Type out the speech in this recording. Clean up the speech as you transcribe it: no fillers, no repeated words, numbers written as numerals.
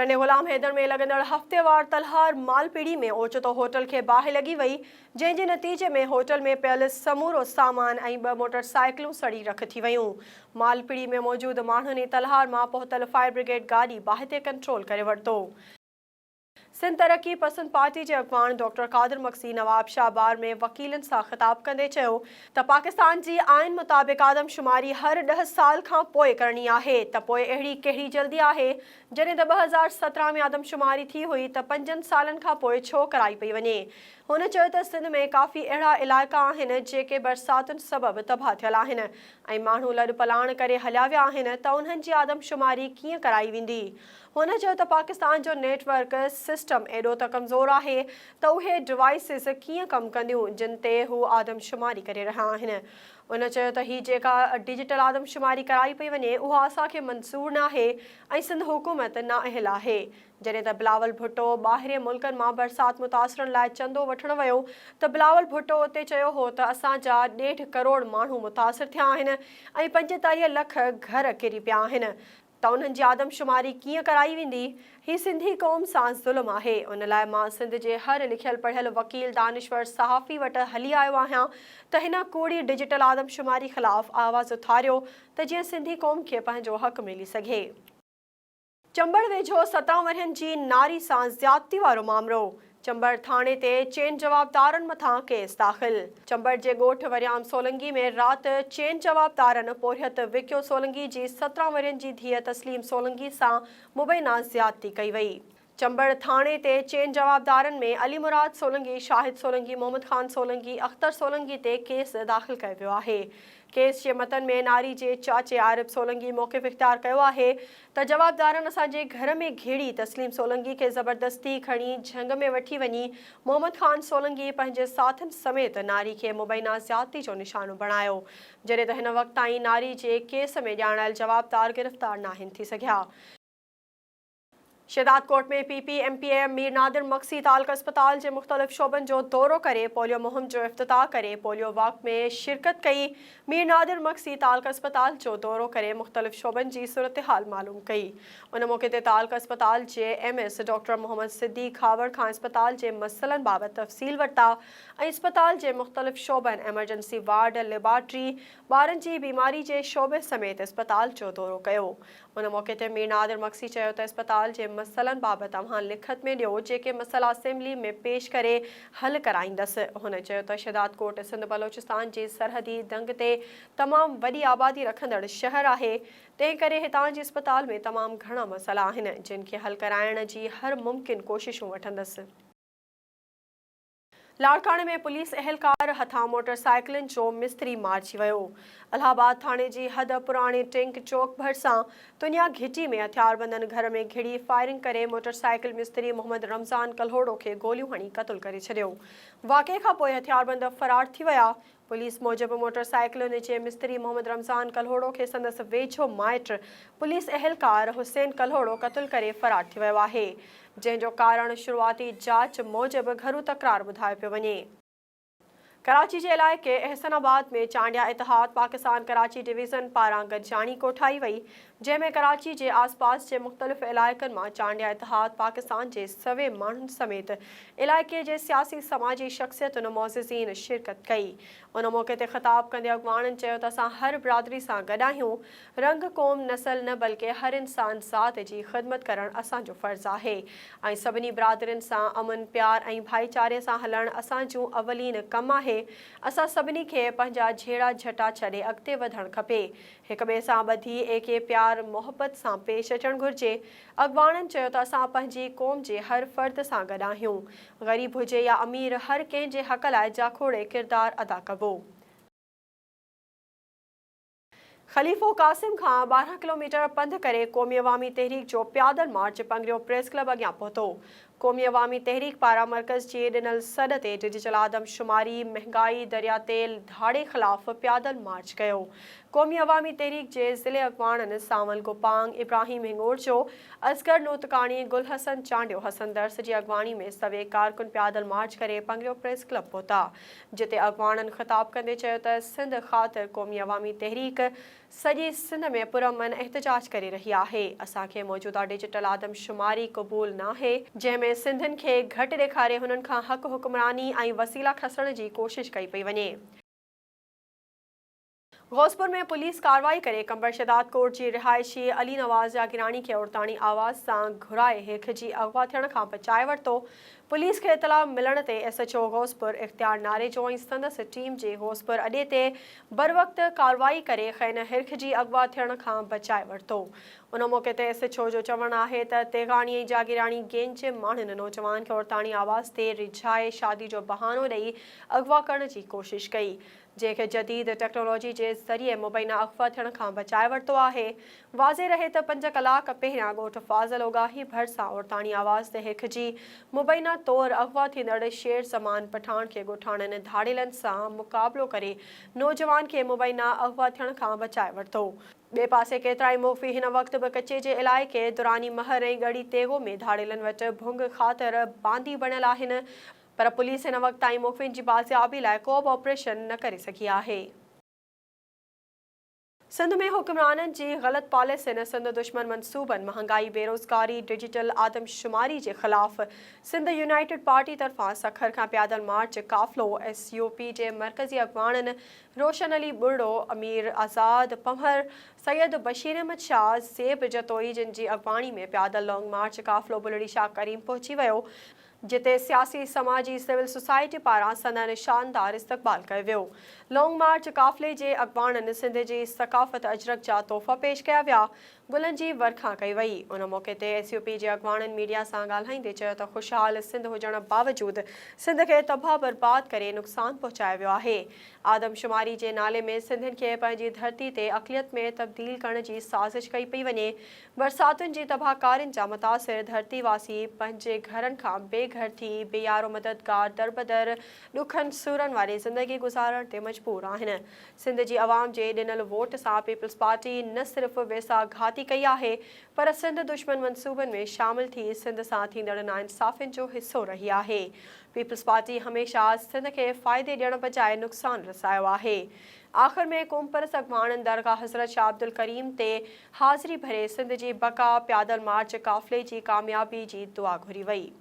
तरने गुलाम हैदर में लगंदड़ हफ्तेवार तलहार मालपीड़ी में ओचितो होटल के बाहि लगी वई, जंहिंजे नतीजे में होटल में पियल समूरो सामान ऐं 2 मोटरसाइकिलूं सड़ी रख थी वयूं। मालपीड़ी में मौजूद माण्हुनि तलहार मां पहुतल फायर ब्रिगेड गाड़ी बाहि ते कंट्रोल करे वरितो। सिंध तरक्की पसंद पार्टी के अगवान डॉक्टर कादिर मक्सी नवाब शाह बार में वकीलन से खिताब कंदे चयो त पाकिस्तान की आइन मुताबिक आदमशुमारी हर 10 साल खां पोइ करणी आहे त पोइ अहिड़ी कहिड़ी जल्दी आहे। जॾहिं त 2017 में आदमशुमारी थी हुई त 5 सालन खां पोइ छो कराई पई वञे। हुन चयो त सिंध में काफ़ी अहिड़ा इलाइक़ा आहिनि जेके बरसातुनि सबबि तबाह थियल आहिनि ऐं माण्हू लॾ पलाण करे हलिया विया आहिनि त उन्हनि जी आदमशुमारी कीअं कराई वेंदी। हुन चयो त पाकिस्तान जो नेटवर्क सिस्टम एॾो त कमज़ोर आहे त उहे डिवाइसिस कीअं कमु कंदियूं जिन ते हू आदमशुमारी करे रहिया आहिनि। उन चयो त ही जेका डिजिटल आदमशुमारी कराई पई वञे उहा असांखे मंज़ूर न आहे ऐं सिंध हुकूमत नाअहल आहे। जॾहिं त बिलावल भुट्टो ॿाहिरे मुल्कनि मां बरसात मुतासिरनि लाइ चंदो वठण वियो त बिलावल भुट्टो उते चयो हो त असांजा 1.5 करोड़ माण्हू मुतासिर थिया आहिनि ऐं 45 लख घर किरी पिया आहिनि त उन्हनि जी आदमशुमारी कीअं कराई वेंदी। ही सिंधी क़ौम सां ज़ुल्म आहे। उन लाइ मां सिंध जे हर लिखियल पढ़ियल वकील दानिश्वर सहाफ़ी वटि हली आयो आहियां त हिन कूड़ी डिजिटल आदमशुमारी ख़िलाफ़ आवाज़ उथारियो त जीअं सिंधी क़ौम खे पंहिंजो हक़ मिली सघे। चंबड़ वेझो 17 वरहनि जी नारी सां ज़्यादती वारो मामलो। चंबड़ थाणे ते चेन जवाबदारनि मथां केस दाख़िल। चंबड़ जे ॻोठ वरियाम सोलंगी में राति चेन जवाबदारनि पोरियत विक्यो सोलंगी जी 17 वरहनि जी धीअ तस्लीम सोलंगी सां मुबैना ज़्यादती कई वई। चंबड़ थाणे ते चेन जवाबदारनि में अली मुराद सोलंगी, शाहिद सोलंगी, मोहम्मद खान सोलंगी, अख्तर सोलंगी ते केस दाख़िल कयो वियो आहे। केस जे मतन में नारी जे चाचे आरिफ सोलंगी मौक़िफ़ इख़्तियार कयो आहे त जवाबदारनि असांजे घर में घेड़ी तस्लीम सोलंगी खे ज़बरदस्ती खणी झंग में वठी वञी मोहम्मद खान सोलंगी पंहिंजे साथनि समेत नारी खे मुबैना ज़्यादती जो निशानो बणायो, जॾहिं त हिन वक़्त ताईं नारी जे केस में ॼाणायल जवाबदार गिरफ़्तार नाहिनि थी सघिया। शहदाद कोट में PPMPA मीर नादिर मक्सी तालक अस्पताल के मुख्तलिफ शोबन जो दौरो करे पोलियो मुहिम जो इफ्तिताह करे पोलियो वॉक में शिरकत कई। मीर नादिर मक्सी तालक अस्पताल जो दौरो करे मुख्तलिफ शोबन की सूरत हाल मालूम कई। उन मौके ते तालक अस्पताल के MS डॉक्टर मोहम्मद सिद्दीक खावड़ खां अस्पताल के मसलन बाबत तफ़सील वरता ऐं अस्पताल के मुख्तलिफ शोबन एमरजेंसी वार्ड, लेबॉर्ट्री, ॿारनि जी बीमारी के शोबे समेत अस्पताल जो दौरो कयो। उन मौके ते मीर नादिर मक्सी चयो त अस्पताल के मसलन बाबत तव्हां लिखत में ॾियो जेके मसला असेंबली में पेश करे हल कराईंदसि। हुन चयो त शहदाद कोट सिंध बलोचिस्तान जे सरहदी दंग ते तमामु वॾी आबादी रखंदड़ शहर आहे, तंहिं करे हितां जे अस्पताल में तमामु घणा मसला आहिनि जिन खे हल कराइण जी हर मुमकिन कोशिशूं वठंदसि। लाड़काणे में पुलिस एहलकार हथां मोटरसाइकिलनि जो मिस्त्री मारिजी वियो। इलाहाबाद थाणे जी हद पुराणे टैंक चौक भरिसां दुनिया घिटी में हथियारबंदनि घर में घिड़ी फायरिंग करे मोटरसाइकिल मिस्त्री मोहम्मद रमज़ान कल्होड़ो खे गोलियूं हणी क़तल करे छॾियो। वाक़े खां पोइ हथियारबंद फरार थी विया। पुलिस मूजिबि मोटरसाइकिलुनि जे मिस्त्री मोहम्मद रमज़ान कल्होड़ो खे संदसि वेझो माइट पुलिस एहलकार हुसैन कल्होड़ो क़तल करे फरार थी वियो आहे, जंहिंजो कारण शुरूआती जांच मूजिबि घरू तकरार ॿुधायो पियो वञे। कराची के इलाइक़े एहसनाबाद में चांडिया इतिहाद पाकिस्तान कराची डिवीज़न पारां गॾिजाणी कोठाई वई, जंहिंमें कराची के आसपास के मुख्तलिफ़ इलाइक़नि मां चांडिया इतिहाद पाकिस्तान के सवे माण्हुनि समेत इलाइक़े के सियासी समाजी शख़्सियतुनि मोअज़्ज़िज़ीन शिरकत कई। उन मौके ते ख़िताब कंदे अॻवाननि चयो त असां हर बिरादरी सां गॾु आहियूं। रंग, क़ौम, नस्ल न बल्कि हर इंसान ज़ात जी ख़िदमत करणु असांजो फ़र्ज़ु आहे ऐं सभिनी बिरादरियुनि सां अमन, प्यार ऐं भाईचारे सां हलणु असांजूं अवलीन कमु आहे। असां सभिनी खे पंहिंजा झेड़ा झटा छॾे अॻिते वधणु खपे। हिक ॿिए सां ॿधी एके प्यार मोहबत सां पेश अचणु घुरिजे। अॻवाननि चयो त असां पंहिंजी क़ौम जे हर फ़र्द सां गॾु आहियूं। ग़रीब हुजे या अमीर, हर कंहिं जे हक़ लाइ जाखोड़े किरदारु अदा कबो। खलीफ़ो कासिम खां 12 किलोमीटर पंध करे क़ौमी अवामी तहरीक जो प्यादल मार्च पंगिरियो प्रेस क्लब अॻियां पहुतो। क़ौमी अवामी तहरीक पारां मर्कज़ जे ॾिनल सॾ ते डिजिटल आदमशुमारी महांगाई दरिया तेल धाड़े ख़िलाफ़ प्यादल मार्च कयो। क़ौमी अवामी तहरीक जे ज़िले अॻवाननि सावल गुपांग इब्राहिम हिंगोर जो असगर नोतकाणी गुल हसन चांडियो हसन दर्स जी अॻवानी में सवे कारकुन प्यादल मार्च करे पंगिड़ो प्रेस क्लब पहुता, जिते अॻवाननि ख़िताब कंदे चयो त सिंध ख़ातिर क़ौमी अवामी तहरीक सॼी सिंध में पुरअमन एहतजाज करे रही आहे। असांखे मौजूदा डिजिटल आदमशुमारी क़बूल नाहे, जंहिंमें सिंधियुनि खे घटि ॾेखारे हुननि खां हक़ हुक्मरानी ऐं वसीला खसण जी कोशिश कई पई वञे। गौसपुर में पुलिस कार्रवाई करे कंबर शदाद कोट जी रिहायशी अली नवाज़ जागिरानी के औरतानी आवाज़ सां घुराए हिक जी अगवा थियण खां बचाए वरितो। पुलिस के इतला मिलण ते SHO गौसपुर इख्तियार नारेजो ऐं संदसि टीम जे गौसपुर अॾे ते बर वक्त कार्रवाई करे खैन हिरख जी अगवा थियण खां बचाए वरितो। उन मौक़े ते SHO जो चवणु आहे त तेगाणी ऐं जागिरानी गैंग जे माण्हुनि नौजवान खे औरतानी आवाज़ ते रिझाए शादी जो बहानो ॾेई अगवा करण जी कोशिश कई, जंहिंखे जदीद टेक्नोलॉजी जे ज़रिए मुबैना अगवा थियण खां बचाए वरितो आहे। वाज़े रहे त 5 कलाक पहिरियां ॻोठ फाज़ल ओगाही भरिसां औरतानी आवाज़ ते हिक जी मुबैना तौर अगवा थींदड़ शेर ज़मान पठान खे ॻोठाणनि धाड़ेलनि सां मुक़ाबिलो करे नौजवान खे मुबैना अगवा थियण खां बचाए वरितो। ॿिए पासे केतिराई मुख़फ़ी हिन वक़्त बि कचे जे इलाइक़े दुरानी महर ऐं गढ़ी तेगो में धाड़ेलनि वटि भुंग ख़ातिर बांदी बणियल आहिनि, पर पुलिस हिन वक़्त ताईं मुख़फ़िन जी बाज़ियाबी लाइ को बि ऑपरेशन न करे सघी आहे। सिंध में हुक्मराननि जी ग़लत पॉलिसियुनि सिंध दुश्मन मंसूबनि महांगाई बेरोज़गारी डिजिटल आदमशुमारी जे ख़िलाफ़ सिंध यूनाइटेड पार्टी तरफ़ां सखर खां प्यादल मार्च काफ़िलो SUP जे मरकज़ी अॻवाननि रोशन अली बुर्डो अमीर आज़ाद पंवर सैयद बशीर अहमद शाह ज़ेब जतोई जिन जी अॻवानी में प्यादल लॉन्ग मार्च काफ़िलो बुलड़ी शाह करीम पहुची वियो, जिते सियासी समाजी सिविल सोसाइटी पारां संदनि शानदार इस्तक़बाल कयो वियो। लॉन्ग मार्च काफ़िले जे अॻवाननि सिंध जी सक़ाफ़त अजरक जा तोहफ़ा पेश कया विया, गुलनि जी वरखा कई वई। उन मौक़े ते SUP जे अॻवाननि मीडिया सां ॻाल्हाईंदे चयो त ख़ुशहाल सिंध हुजण बावजूदि सिंध खे तबाह बर्बाद करे नुक़सानु पहुचायो वियो आहे। आदमशुमारी जे नाले में सिंधियुनि खे पंहिंजी धरती ते अक़लियत में तब्दील करण जी साज़िश कई पई वञे। बरसातुनि जी तबाहकारियुनि जा मुतासिर धरतीवासी पंहिंजे घरनि खां बेघर थी बेयारो मददगार दरबदर ॾुखनि सूरनि वारी ज़िंदगी गुज़ारण ते मजबूर आहिनि। सिंध जी अवाम जे ॾिनल वोट सां पीपल्स पार्टी न सिर्फ़ वेसा घाती कई आहे, पर सिंध दुश्मन मंसूबनि में शामिल थी सिंध सां थींदड़ नाइंसाफ़ियुनि जो हिसो रही आहे। पीपल्स पार्टी हमेशह सिंध खे फ़ाइदे ॾियण बजाए नुक़सानु रसायो आहे। आख़िर में क़ौमपरस्त अॻवाननि दरगाह हज़रत शाह अब्दुल करीम ते हाज़िरी भरे सिंध जी बका प्यादल मार्च काफ़िले जी कामयाबी जी दुआ घुरी वई।